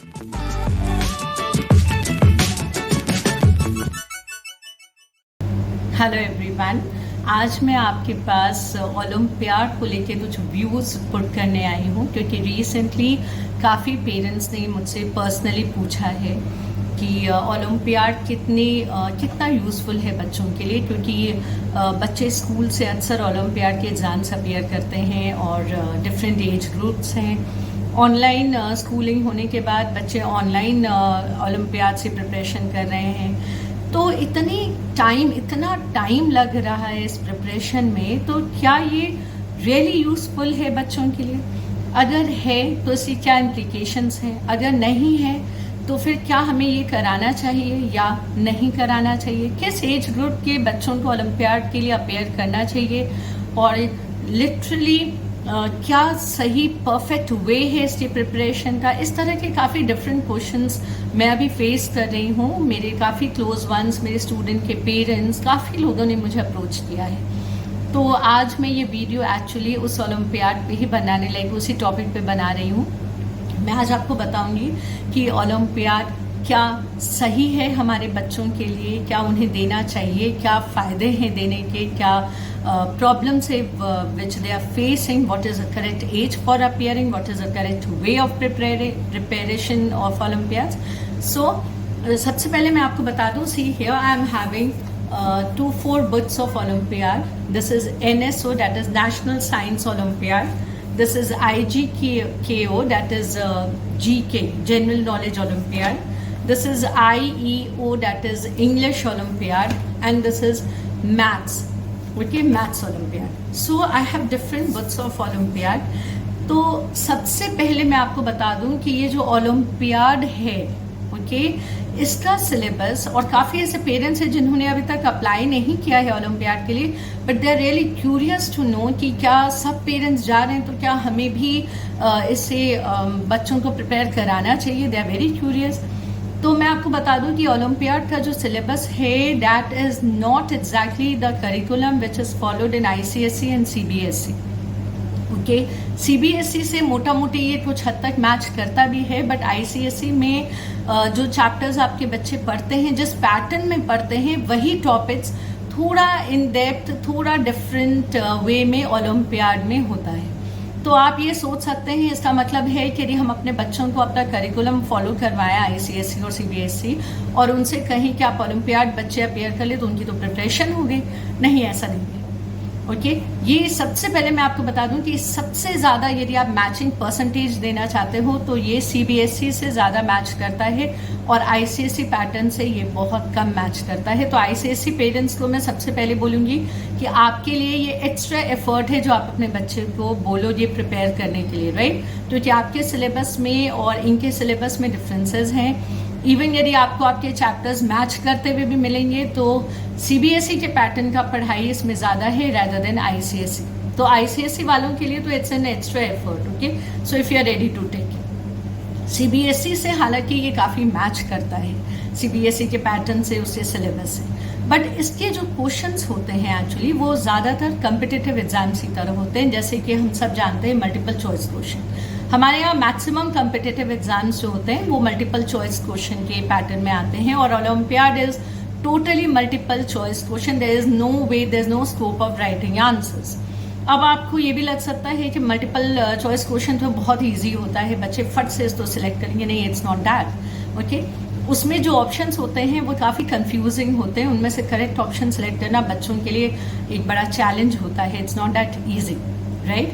Hello everyone, आज मैं आपके पास ओलंपियाड को लेके कुछ व्यूज़ पुट करने आई हूँ, क्योंकि रिसेंटली काफ़ी पेरेंट्स ने मुझसे पर्सनली पूछा है कि ओलंपियाड कितना यूज़फुल है बच्चों के लिए, क्योंकि बच्चे स्कूल से अक्सर ओलंपियाड के एग्ज़ाम्स अपीयर करते हैं और डिफरेंट एज ग्रुप्स हैं। ऑनलाइन स्कूलिंग होने के बाद बच्चे ऑनलाइन ओलंपियाड से प्रिपरेशन कर रहे हैं, तो इतना टाइम लग रहा है इस प्रिपरेशन में। तो क्या ये रियली यूज़फुल है बच्चों के लिए? अगर है तो इसकी क्या इम्प्लीकेशंस हैं? अगर नहीं है तो फिर क्या हमें ये कराना चाहिए या नहीं कराना चाहिए? किस एज ग्रुप के बच्चों को ओलंपियाड के लिए अपेयर करना चाहिए? और लिटरली क्या सही परफेक्ट वे है इसकी प्रिपरेशन का? इस तरह के काफ़ी डिफरेंट क्वेश्चंस मैं अभी फेस कर रही हूँ। मेरे काफ़ी क्लोज वंस, मेरे स्टूडेंट के पेरेंट्स, काफ़ी लोगों ने मुझे अप्रोच किया है। तो आज मैं ये वीडियो एक्चुअली उस ओलंपियाड पे ही बनाने लगी, उसी टॉपिक पे बना रही हूँ। मैं आज आपको बताऊंगी कि ओलंपियाड क्या सही है हमारे बच्चों के लिए, क्या उन्हें देना चाहिए, क्या फ़ायदे हैं देने के, क्या प्रॉब्लम्स है which they are facing, what is the correct age for appearing, what is the correct way of preparation of olympiads. So सबसे पहले मैं आपको बता दूँ, see here I am having 4 books of Olympiad. This is NSO, that is National Science Olympiad. This is IGKO, that is GK, General Knowledge Olympiad. This is IEO, that is English Olympiad, and this is Maths, okay, Maths Olympiad. So I have different books of Olympiad. तो सबसे पहले मैं आपको बता दूं कि ये जो ओलंपियाड है, ओके, इसका सिलेबस, और काफ़ी ऐसे पेरेंट्स हैं जिन्होंने अभी तक अप्लाई नहीं किया है ओलंपियाड के लिए, but they are really curious to know कि क्या सब पेरेंट्स जा रहे हैं तो क्या हमें भी इससे बच्चों को प्रिपेयर कराना चाहिए। They are very curious. तो मैं आपको बता दूं कि ओलंपियाड का जो सिलेबस है, that is not exactly the curriculum which is followed in ICSE and CBSE। Okay, CBSE से मोटा मोटी ये कुछ हद तक मैच करता भी है, बट ICSE में जो चैप्टर्स आपके बच्चे पढ़ते हैं, जिस पैटर्न में पढ़ते हैं, वही टॉपिक्स थोड़ा इन डेप्थ, थोड़ा डिफरेंट वे में ओलंपियाड में होता है। तो आप ये सोच सकते हैं, इसका मतलब है कि यदि हम अपने बच्चों को अपना करिकुलम फॉलो करवाएं ICSE और CBSE और उनसे कहीं कि आप ओलंपियाड बच्चे अपेयर कर ले तो उनकी तो प्रिपरेशन हो गई। नहीं, ऐसा नहीं है। ओके, ये सबसे पहले मैं आपको बता दूं कि सबसे ज़्यादा यदि आप मैचिंग परसेंटेज देना चाहते हो तो ये CBSE से ज़्यादा मैच करता है और ICSE पैटर्न से ये बहुत कम मैच करता है। तो ICSE पेरेंट्स को मैं सबसे पहले बोलूँगी कि आपके लिए ये एक्स्ट्रा एफर्ट है जो आप अपने बच्चे को बोलो ये प्रिपेयर करने के लिए, राइट? क्योंकि आपके सिलेबस में और इनके सिलेबस में डिफरेंसेस हैं। इवन यदि आपको आपके चैप्टर्स मैच करते हुए भी मिलेंगे तो CBSE के पैटर्न का पढ़ाई इसमें ज़्यादा है rather than ICSE। तो ICSE वालों के लिए तो it's an extra effort, okay, so if you are ready to take it. CBSE से हालांकि ये काफ़ी मैच करता है, CBSE के पैटर्न से, उसके सिलेबस से, बट इसके जो क्वेश्चंस होते हैं एक्चुअली वो ज़्यादातर कम्पिटिटिव एग्जाम्स की तरह होते हैं। जैसे कि हम सब जानते हैं मल्टीपल चॉइस क्वेश्चन, हमारे यहाँ मैक्सिमम कम्पिटिटिव एग्जाम्स जो होते हैं वो मल्टीपल चॉइस क्वेश्चन के पैटर्न में आते हैं, और olympiad is totally multiple choice question. There is no way, there is no scope of writing answers. अब आपको ये भी लग सकता है कि मल्टीपल चॉइस क्वेश्चन तो बहुत ईजी होता है, बच्चे फट से इसको सिलेक्ट करेंगे। नहीं, इट्स नॉट दैट, ओके। उसमें जो ऑप्शंस होते हैं वो काफ़ी कंफ्यूजिंग होते हैं, उनमें से करेक्ट ऑप्शन सेलेक्ट करना बच्चों के लिए एक बड़ा चैलेंज होता है। It's not that easy, right?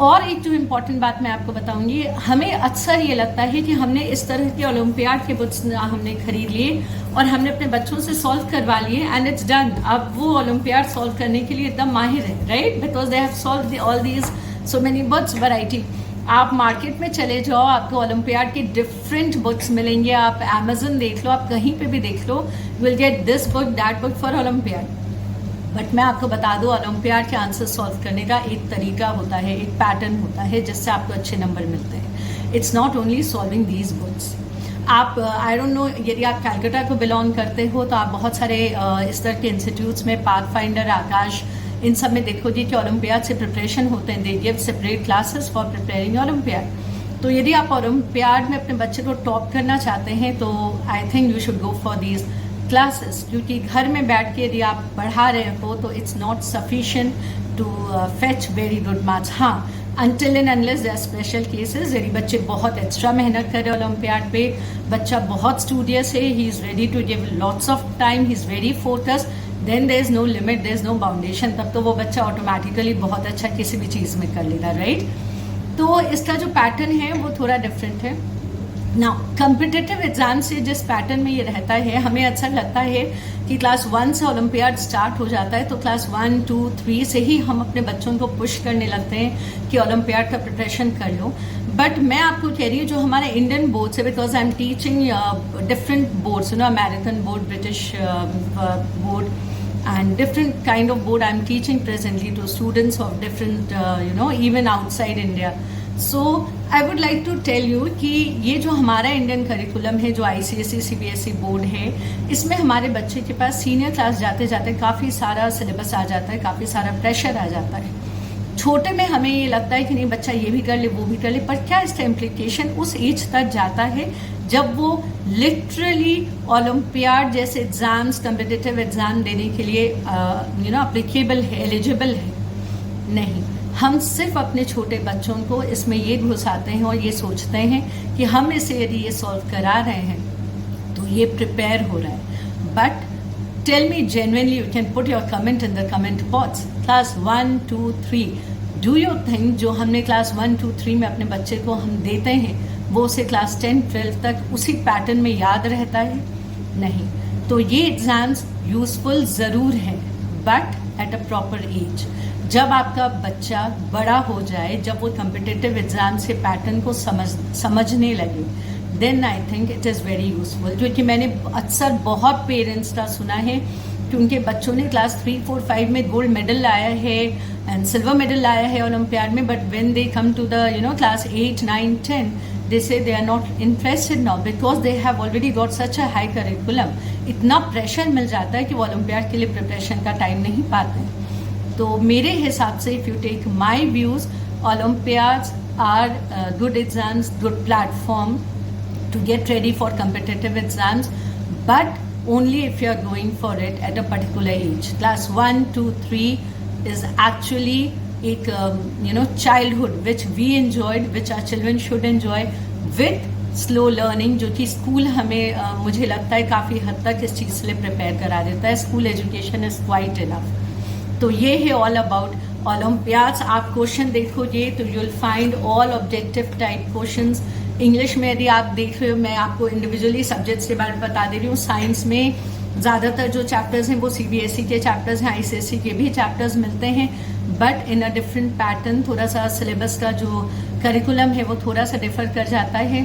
और एक जो इम्पॉर्टेंट बात मैं आपको बताऊंगी, हमें अक्सर ये लगता है कि हमने इस तरह के ओलंपियाड के बुक्स हमने खरीद लिए और हमने अपने बच्चों से सॉल्व करवा लिए एंड इट्स डन। अब वो ओलंपियाड सॉल्व करने के लिए एकदम माहिर है, right? Because they have solve all these so many books, variety. आप मार्केट में चले जाओ, आपको ओलंपियाड की डिफरेंट बुक्स मिलेंगे। आप अमेजन देख लो, आप कहीं पे भी देख लो, you will get this book, that book for olympiad. But मैं आपको बता दूं, ओलंपियाड के आंसर सॉल्व करने का एक तरीका होता है, एक पैटर्न होता है जिससे आपको अच्छे नंबर मिलते हैं। It's not only solving these books. आप आई डोंट नो, यदि आप कैलकाटा को बिलोंग करते हो तो आप बहुत सारे इस तरह के इंस्टीट्यूट्स में, पाथफाइंडर, आकाश, इन सब में देखोगे कि ओलंपियाड से प्रिपरेशन होते हैं। They give separate classes for preparing olympiad. तो यदि आप ओलंपियाड में अपने बच्चे को टॉप करना चाहते हैं तो I think you should go for these classes, क्योंकि घर में बैठ के यदि आप पढ़ा रहे हो तो it's not sufficient to fetch very good marks. हाँ, until and unless there are special cases, यदि बच्चे बहुत एक्स्ट्रा मेहनत कर रहे हैं ओलंपियाड पे, बच्चा बहुत स्टूडियस है, he is ready to give lots of time, he is very focused, then there is no limit, there is no boundation, तब तो वो बच्चा ऑटोमेटिकली बहुत अच्छा किसी भी चीज़ में कर लेगा, राइट। तो इसका जो पैटर्न है वो थोड़ा डिफरेंट है। नाउ कम्पिटिटिव एग्जाम से जिस पैटर्न में ये रहता है, हमें अक्सर लगता है कि क्लास 1 से ओलंपियाड स्टार्ट हो जाता है, तो क्लास 1, 2, 3 से ही हम अपने बच्चों को पुश करने लगते हैं कि ओलंपियाड का प्रिपरेशन कर लो। बट मैं आपको कह रही हूँ जो हमारे इंडियन बोर्ड से, because I am teaching different boards, you know, American board, British board and different kind of board I'm teaching presently to students of different even outside India. So I would like to tell you कि ये जो हमारा Indian curriculum है, जो ICSE CBSE board है, इसमें हमारे बच्चे के पास सीनियर क्लास जाते जाते काफ़ी सारा सिलेबस आ जाता है, काफ़ी सारा प्रेशर आ जाता है। छोटे में हमें ये लगता है कि नहीं बच्चा ये भी कर ले वो भी कर ले, पर क्या इसका इम्प्लीकेशन उस एज तक जाता है जब वो लिटरली ओलंपियाड जैसे एग्जाम्स, कम्पिटिटिव एग्जाम देने के लिए अप्लीकेबल है, एलिजिबल है? नहीं, हम सिर्फ अपने छोटे बच्चों को इसमें ये घुसाते हैं और ये सोचते हैं कि हम इसे यदि ये सॉल्व करा रहे हैं तो ये प्रिपेयर हो रहा है। But tell me genuinely, you can put your comment in the comment box, class 1, 2, 3 do you think जो हमने क्लास 1, 2, 3 में अपने बच्चे को हम देते हैं वो उसे क्लास 10, 12 तक उसी पैटर्न में याद रहता है? नहीं। तो ये एग्जाम्स यूजफुल ज़रूर हैं, but at a proper age. जब आपका बच्चा बड़ा हो जाए, जब वो कम्पिटिटिव एग्जाम से पैटर्न को समझने लगे, then I think it is very useful. क्योंकि मैंने अक्सर बहुत पेरेंट्स का सुना है कि उनके बच्चों ने क्लास 3, 4, 5 में गोल्ड मेडल लाया है एंड सिल्वर मेडल लाया है ओलंपियाड में, but when they come to the class 8, 9, 10 they say they are not interested now because they have already got such a high curriculum. इतना प्रेशर मिल जाता है कि वो ओलंपियाड के लिए प्रिपरेशन का टाइम नहीं पाते हैं। तो मेरे हिसाब से if you take my views, olympiads are good exams, good platform to get ready for competitive exams, but only if you are going for it at a particular age. Class 1, 2, 3 is actually एक childhood which we enjoyed, which our children should enjoy with slow learning, जो कि school हमें मुझे लगता है काफ़ी हद तक इस चीज़ के लिए प्रिपेयर करा देता है। School education is quite enough. तो ये है ऑल अबाउट ओलंपियाड्स। आप क्वेश्चन देखोगे तो you will find all objective type questions. English में यदि आप देख रहे हो, मैं आपको इंडिविजुअली सब्जेक्ट्स के बारे में बता दे रही हूँ। साइंस में ज़्यादातर जो चैप्टर्स हैं वो CBSE के चैप्टर्स हैं, ICSE के भी चैप्टर्स मिलते हैं, but in a different pattern. थोड़ा सा सिलेबस का जो करिकुलम है वो थोड़ा सा डिफर कर जाता है।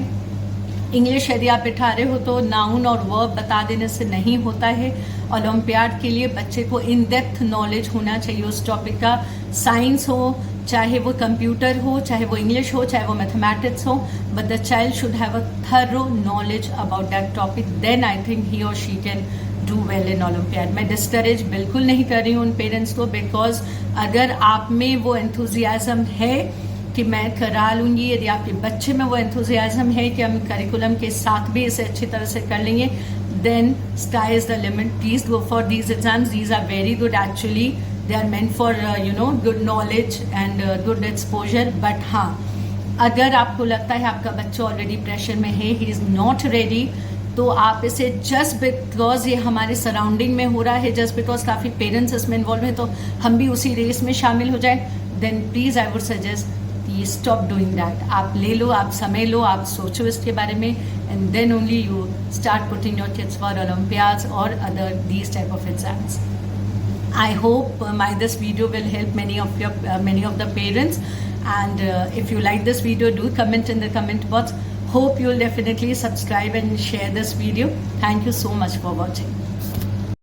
इंग्लिश यदि आप बिठा रहे हो तो नाउन और वर्ब बता देने से नहीं होता है। ओलंपियाड के लिए बच्चे को इन डेप्थ नॉलेज होना चाहिए उस टॉपिक का। साइंस हो, चाहे वो कंप्यूटर हो, चाहे वो इंग्लिश हो, चाहे वो मैथमेटिक्स हो, but the child should have a thorough knowledge about that topic, then I think he और she can do well in olympiad. मैं डिस्करेज बिल्कुल नहीं कर रही हूँ उन पेरेंट्स को, बिकॉज अगर आप में वो एंथुजियाज्म है कि मैं करा लूँगी, यदि आपके बच्चे में वो एंथुजियाज्म है कि हम करिकुलम के साथ भी इसे अच्छी तरह से कर लेंगे, then sky is the limit. Please go for these exams, these are very good actually, they are meant for good knowledge and good exposure. But हाँ, अगर आपको लगता है आपका बच्चा ऑलरेडी प्रेशर में है, ही इज़ नॉट रेडी, तो आप इसे जस्ट बिकॉज ये हमारे सराउंडिंग में हो रहा है, जस्ट बिकॉज काफ़ी पेरेंट्स इसमें इन्वॉल्व हैं तो हम भी उसी रेस में शामिल हो जाए, then please I would suggest कि स्टॉप डूइंग दैट। आप ले लो, आप समय लो, आप सोचो इसके बारे में, and then only you start putting your kids for olympiads और other these type of exams. I hope this video will help many of the parents, and if you like this video, do comment in the comment box. Hope you'll definitely subscribe and share this video. Thank you so much for watching.